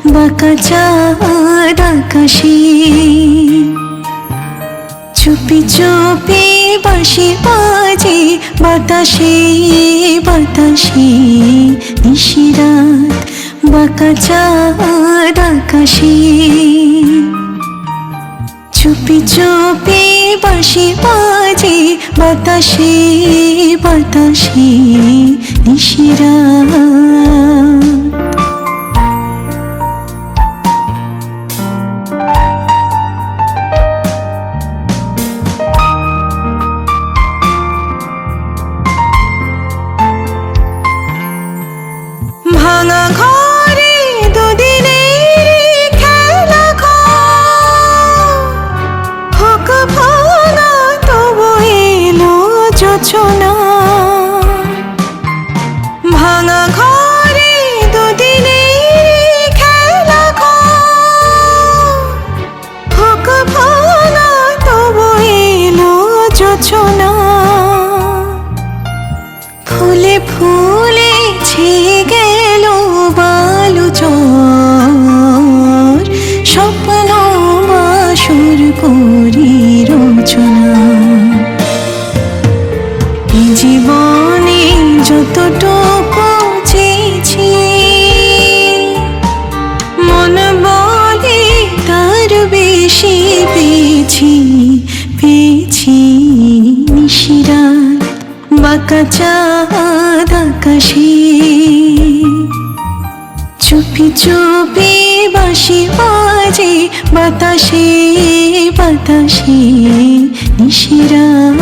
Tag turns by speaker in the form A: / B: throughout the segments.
A: বাঁকা চাঁদ আকাশে, চুপি চুপি বাঁশি বাজে বাতাসে বাতাসে নিশিরাত। বাঁকা চাঁদ আকাশে, চুপি চুপি বাঁশি বাজে বাতাসে বাতাসে নিশিরাত। ভাঙা ঘরে দুদিনের খেলা হোক ভাঙা তবু এলো যোছনা। ভাঙা ঘরে দুদিনের খেলা হোক ভাঙা তবু এলো যোছনা। ফুলে ফুলে ছেয়ে গেল বালু চর, স্বপ্ন বাসর করি রচনা। এই জীবনে যতটুকু চেয়েছি, মন বলে তার বেশি পেয়েছি পেয়েছি নিশিরাত। বাঁকা চাঁদ আকাশে, চুপি চুপি বাঁশি বাজে বাতাসে বাতাসে নিশিরাত।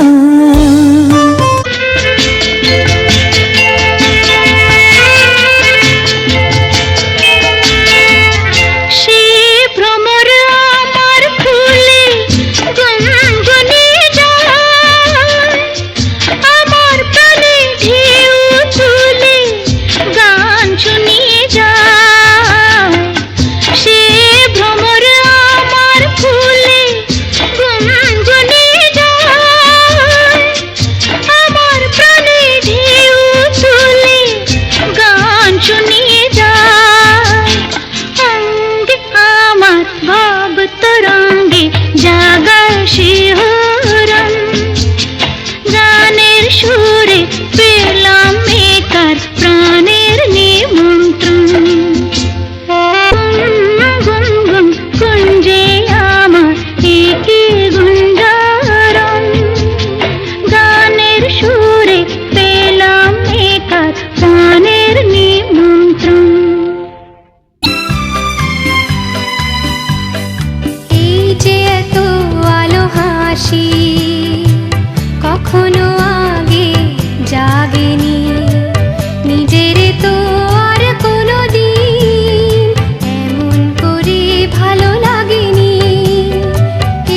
B: কখনো আগে জাগেনি, নিজের তো আর কোনো দিন এমন করে ভালো লাগেনি।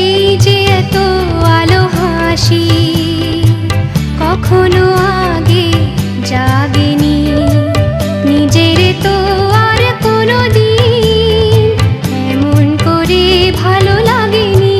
B: এই যে এত আলো হাসি কখনো আগে জাগেনি, নিজের তো আর কোনো দিন এমন করে ভালো লাগেনি।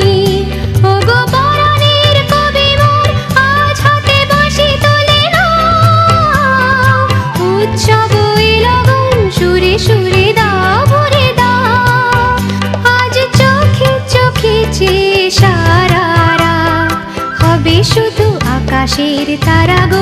B: শুধু আকাশের তারাগো